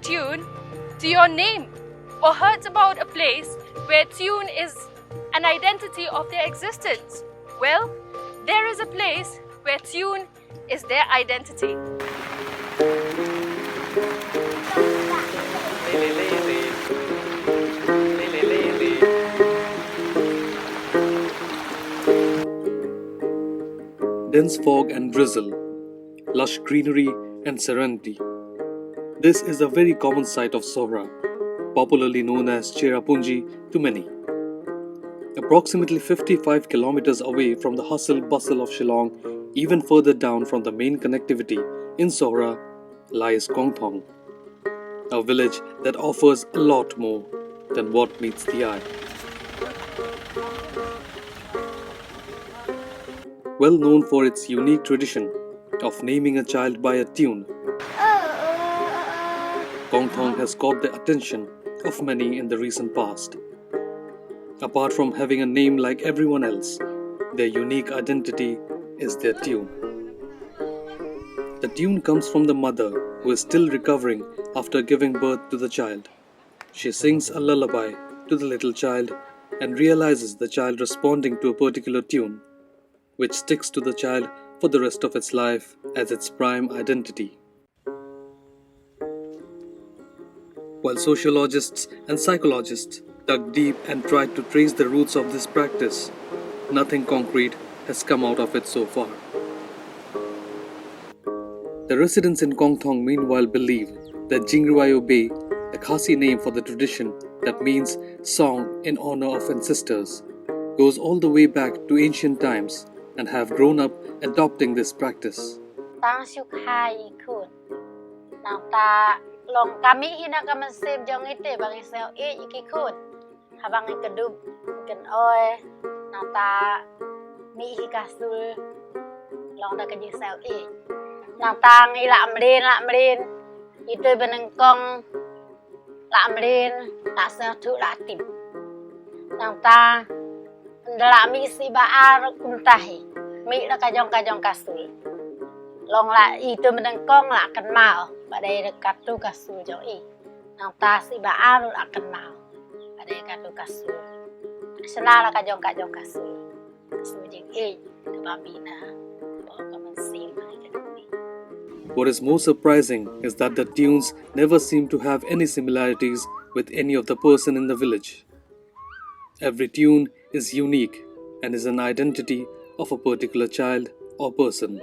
tune to your name or heard about a place where tune is an identity of their existence? Well, there is a place where tune is their identity. Dense fog and drizzle, lush greenery and serenity. This is a very common sight of Sohra, popularly known as Cherrapunji to many. Approximately 55 kilometers away from the hustle bustle of Shillong, even further down from the main connectivity in Sohra, lies Kongthong, a village that offers a lot more than what meets the eye. Well known for its unique tradition of naming a child by a tune, Kongthong has caught the attention of many in the recent past. Apart from having a name like everyone else, their unique identity is their tune. The tune comes from the mother who is still recovering after giving birth to the child. She sings a lullaby to the little child and realizes the child responding to a particular tune, which sticks to the child for the rest of its life as its prime identity. While sociologists and psychologists dug deep and tried to trace the roots of this practice, nothing concrete has come out of it so far. The residents in Kongthong meanwhile believe that Jingrwai Iawbei, the Khasi name for the tradition that means song in honor of ancestors, goes all the way back to ancient times and have grown up adopting this practice. Long kami hinagaman save jong ite bang isel ikikun habang ikedup ken oi nata mi hikasul long da kaji sel nata ngila amrin itu benengkong la amrin la sel tu la tim nata ndala mi si baar kuntahi mi la kajong kasul long la itu benengkong la kan mau badai dekat tu kasul joi nang ta si baar la kan mau badai dekat tu kasul selala kajong kasul jing ke babina bo kaman sim What is more surprising is that the tunes never seem to have any similarities with any of the person in the village. Every tune is unique and is an identity of a particular child or person.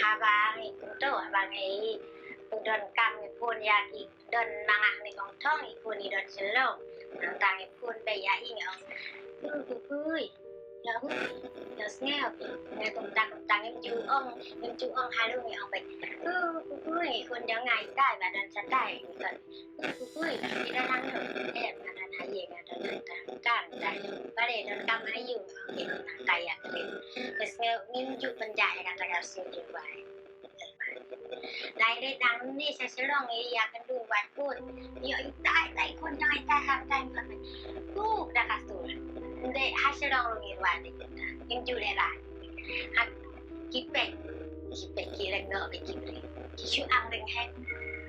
Habang ito, habang idon kami pun yaki don mangak ni Kongthong ikun idon Shillong tentang ikun baya ingau kuy ya sneo ne tentang em chu ong halu ni ong bai kuy ikun yang ngai dai ba dan san dai kan kuy ni da nang em na dan hai ye ga dan kan dai ba de don kam ai yu ni na kai ya ke sneo nim ju penjaya kata ka su ju bai Lai đây đang đi sẽ long ấy ya kan du wat pun yo tai kon dai tai ham tai kan ku da ka su de ha se long lo ngi wat ni ju le la ha ki pe ki le ngo be ki ri ki chu ang ring het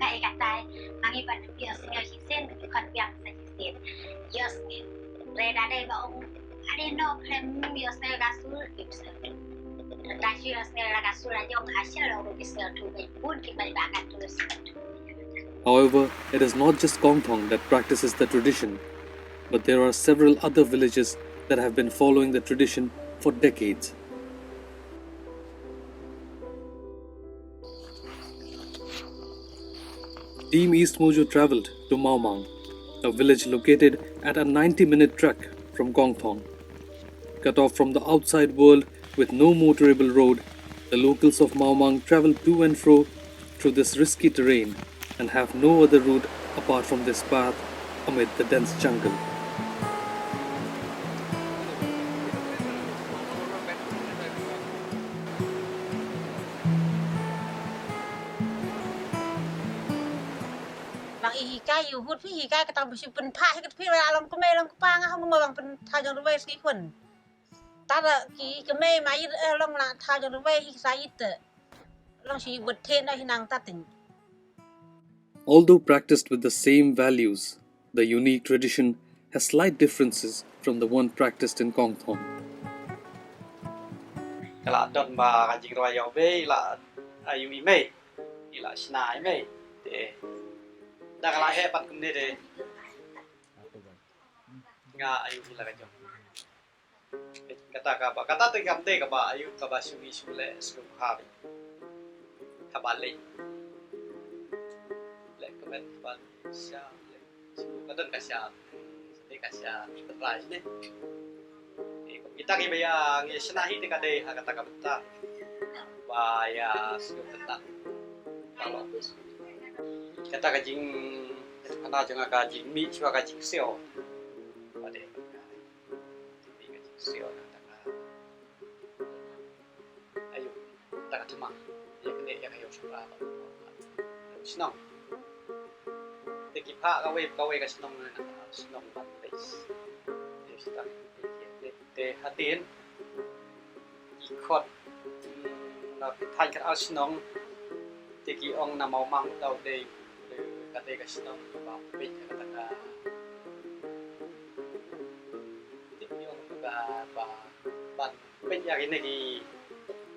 kai ka tai mangi ban pi os nga si sen kon piang sa si sen yes ni re da de ba ong ade no klem mi os nga ka su ki se However, it is not just Kongthong that practices the tradition, but there are several other villages that have been following the tradition for decades. Team EastMojo travelled to Maomang, a village located at a 90-minute trek from Kongthong. Cut off from the outside world with no motorable road, the locals of Maomang travel to and fro through this risky terrain and have no other route apart from this path amid the dense jungle. Hikai you hut pi hikai ka tang bi pen pha ka pi la long ko me long ko pa nga hong mo bang pen tha jong we ski kun ta da ki ka me mai long la tha jong we hi sai it long she would take that hinang tatin. Although practiced with the same values, the unique tradition has slight differences from the one practiced in Kongthong. Kala don ba Jingrwai Iawbei la Iawbei ila Shnai Iawbei de da kala he pat kum de nga ayu hila ka jom kata te gam de ka ba ayu ka ba sumi sule sku ha bi ka ba le ka ben ba sha le sku ka don ka sha de ka sha tra ne kita ki baya ngi shna hi te ka de ha kata ka bata ba ya sku bata kalau kata ka jing kana jang ka jing mi chwa ka jing seo ba de mi ka jing seo ta ka ayo ta ka tuma ya kene ya ka yo shura ba shnong te ki pha ka we ka shnong na shnong ba de sta te hatin ki khot na than Khat-ar-shnong te ki ong na mau mang dau de ka te ka shnong ba pe ka ta ka te ki ong ka ba ban pe ya ki ne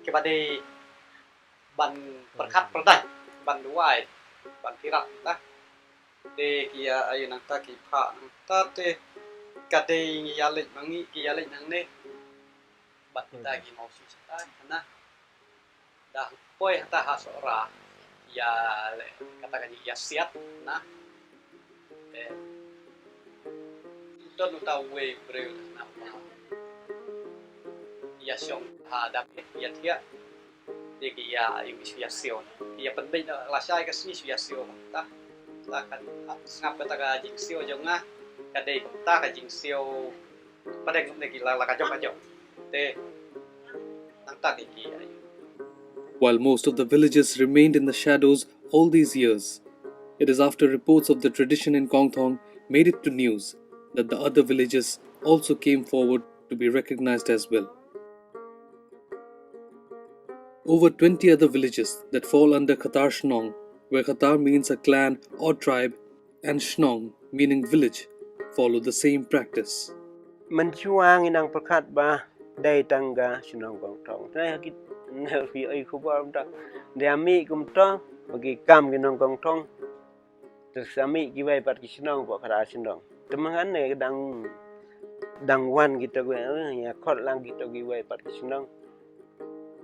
ki ba de ban perkhat perdai ban duai ban tirak ta te ki ya ayu nang ta ki pha ta te ka te ya le mangi ki ya le nang ne bat ta ki mau si ta na dah poi ta ha so ra ya katakan ya siap na don ta we breu na ma ya siong ha da ya thia de ki ya yu ya sio ya penting la sai ka sni ya sio ta la kan ngap ta ka jing sio jong na ka de ta ka jing sio pa de ne ki la ka jong te nang ta ki While most of the villages remained in the shadows all these years, it is after reports of the tradition in Kongthong made it to news that the other villages also came forward to be recognized as well. Over 20 other villages that fall under Khat-ar-shnong, where Khat-ar means a clan or tribe and shnong meaning village, follow the same practice. Mencuang inang perkat ba day tangga Shnong Kongthong. Saya kit nervi ai kubar da. Dia mi kumto bagi kam ginong Kongthong. Terus kami giwai pat Shnong ko Khat-ar-shnong. Temangan ne dang wan kita gue ya khot lang kita giwai pat Shnong.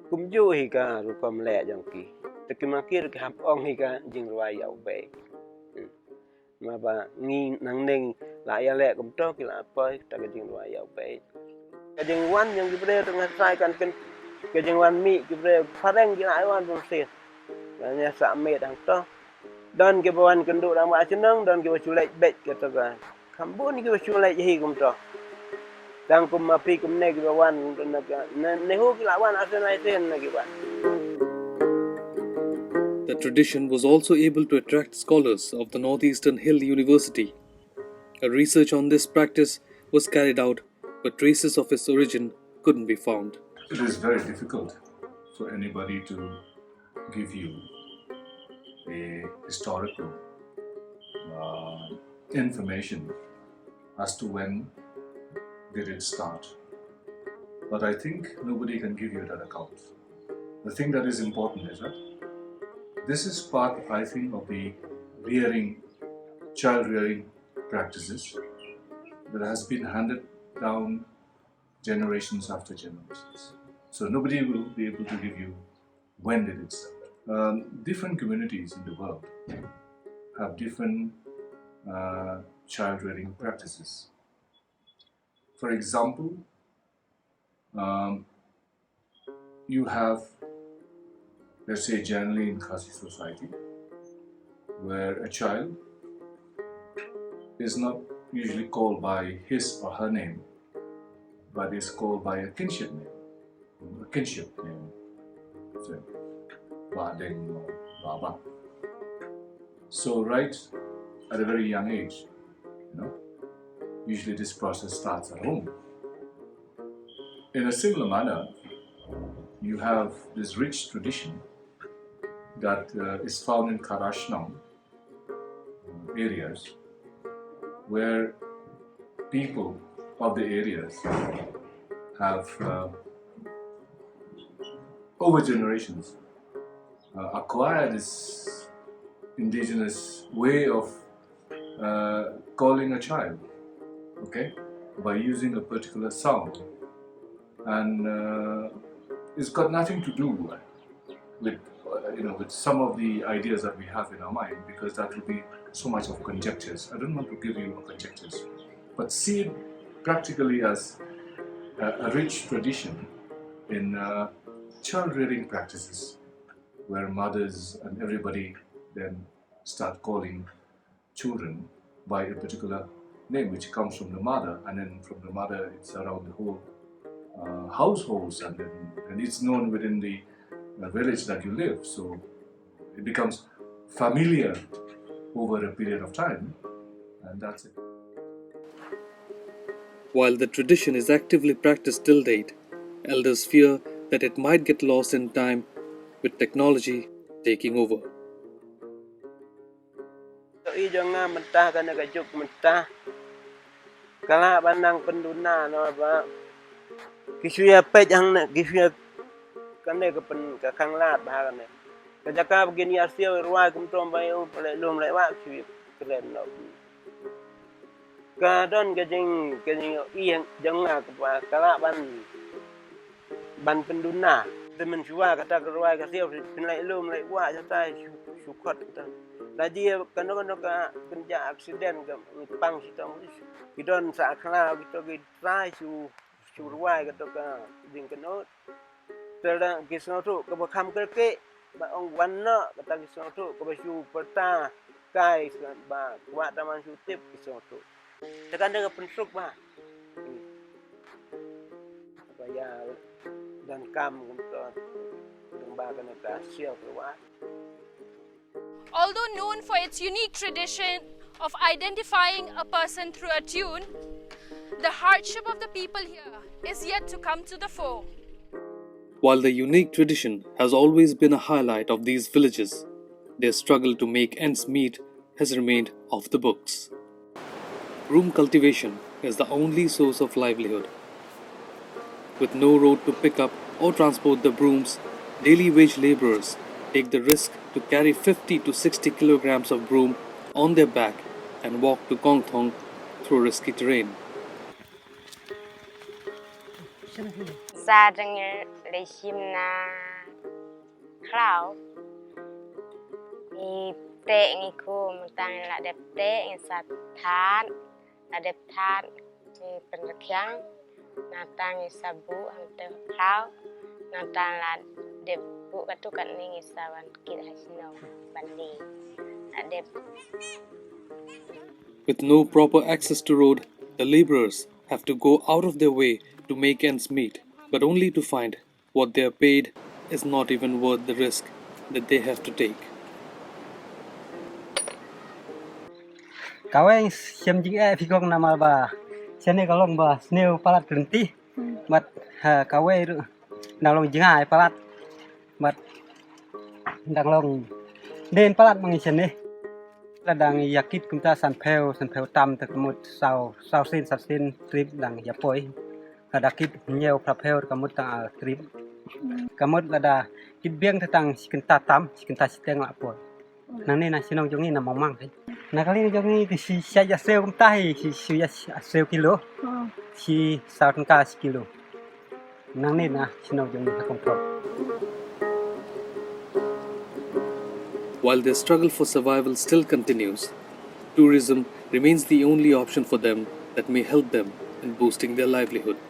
Kumju hi ka rupam le jang ki. Tekimakir ka hap ong hi ka Jingrwai Iawbei. Mà bà nghi nang neng la ya le kumto ki la poi ta ka Jingrwai Iawbei. Ka jingwan yang gibre tengah sai kan ka jingwan mi gibre fareng ki la wan bungsit. Nya sa me dang to. Don ke bawan kendu dang ba Shnong don ke chulai bet ke to ka. Kambun ke chulai hi kumto. Dang kum ma pi kum ne ki bawan ne hu ki la wan asenai ten na ki wan. The tradition was also able to attract scholars of the Northeastern Hill University. A research on this practice was carried out, but traces of its origin couldn't be found. It is very difficult for anybody to give you a historical information as to when did it start. But I think nobody can give you that account. The thing that is important is that this is part, I think, of the child rearing practices that has been handed down generations after generations. So nobody will be able to give you when did it start. Different communities in the world have different child rearing practices. For example, you have, let's say, generally in Khasi society, where a child is not usually called by his or her name, but is called by a kinship name, so Badeng or Baba. So right at a very young age, usually this process starts at home. In a similar manner, you have this rich tradition that is found in Khat-ar-shnong areas, where people of the areas have over generations acquired this indigenous way of calling a child, okay, by using a particular sound, and it's got nothing to do with with some of the ideas that we have in our mind, because that would be so much of conjectures. I don't want to give you conjectures, but see it practically as a rich tradition in child rearing practices, where mothers and everybody then start calling children by a particular name which comes from the mother, and then from the mother it's around the whole households, and it's known within the village that you live, so it becomes familiar over a period of time, and that's it. While the tradition is actively practiced till date, elders fear that it might get lost in time with technology taking over. Jangan mentah kena kajuk mentah. Kalau banang penduna no ba. Kisuya pej hang nak kisuya kena ke pen ke kang lat ba kena. Kejaka begini asia ruai kumtom bayu pale lum lai wa kisuya keren no. Kadon kejing iang jangan ke ba kalau ban penduna. Temen syua kata ruai kasia penlai lum lai wa satai syukot kita. Lagi kadang-kadang kerja aksiden ke pang kita kita sa kala kita try su ruai kita ke ding kenot terang kisno tu ke bakam ke ba ong wanna kata kisno tu ke basu perta kai ba wa taman su tip kisno tu tekan dengan pensuk ba ya dan kam untuk kembangkan ke siap keluar. Although known for its unique tradition of identifying a person through a tune, the hardship of the people here is yet to come to the fore. While the unique tradition has always been a highlight of these villages, their struggle to make ends meet has remained off the books. Broom cultivation is the only source of livelihood. With no road to pick up or transport the brooms, daily wage laborers take the risk to carry 50 to 60 kilograms of broom on their back and walk to Kongthong through risky terrain. Zadang lechim na khlau ni te ngi ku mtang la dep te ngi sat than la dep than ni pen rakhyang na tang ngi sabu ang te khlau na tang la dep bu katukan ni ngi sawan Khat-ar-shnong bandi la dep. With no proper access to road, the laborers have to go out of their way to make ends meet, but only to find what they are paid is not even worth the risk that they have to take. Kawai siam Jingrwai fikong nama ba sene kalong ba sneu palat berhenti mat kawai nalong Jingrwai palat mat nalong den palat mangi sene ladang yakit kumta san pheo tam tekmut sau sen sat sen trip dang Iawbei kadakit nyeu pheo kamut ta trip kamut lada kit biang tang sikenta tam sikenta siteng la poi nang ni na sinong jong ni na mamang na kali ni jong ni si sia sel kumta hi si ya sel kilo si saut ka kilo nang ni na sinong jong ni Kongthong. While their struggle for survival still continues, tourism remains the only option for them that may help them in boosting their livelihood.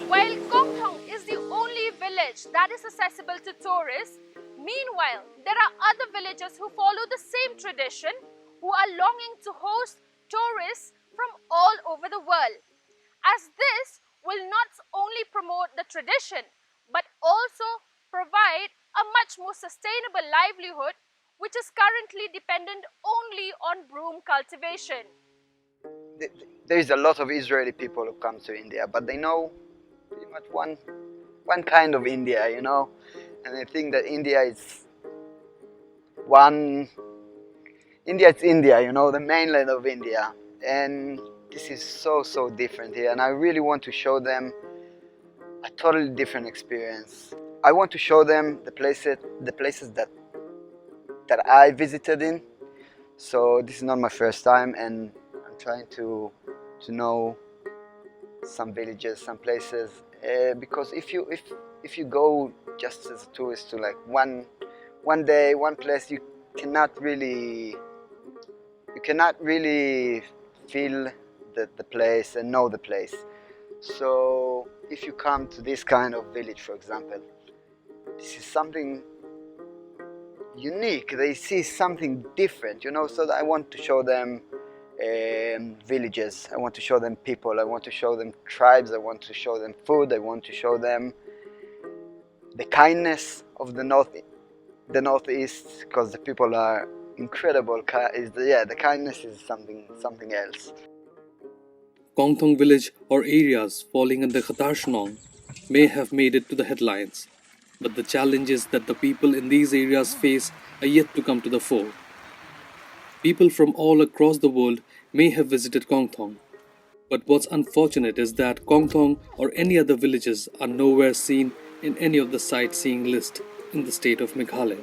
While Kongthong is the only village that is accessible to tourists, meanwhile, there are other villages who follow the same tradition, who are longing to host tourists from all over the world, as this will not only promote the tradition but also provide a much more sustainable livelihood which is currently dependent only on broom cultivation. There is a lot of Israeli people who come to India, but they know pretty much one kind of India, you know, and I think that India is India, you know, the mainland of India, and this is so different here, and I really want to show them a totally different experience. I want to show them the places that I visited in. So this is not my first time, and I'm trying to know some villages, some places, because if you go just as a tourist to like one day, one place, you cannot really feel the place and know the place. So if you come to this kind of village, for example, this is something unique. They see something different, you know. So I want to show them villages. I want to show them people. I want to show them tribes. I want to show them food. I want to show them the kindness of the northeast, because the people are incredible. The kindness is something else. Kongthong village or areas falling under Khat-ar-shnong may have made it to the headlines, but the challenges that the people in these areas face are yet to come to the fore. People from all across the world may have visited Kongthong, but what's unfortunate is that Kongthong or any other villages are nowhere seen in any of the sightseeing list in the state of Meghalaya.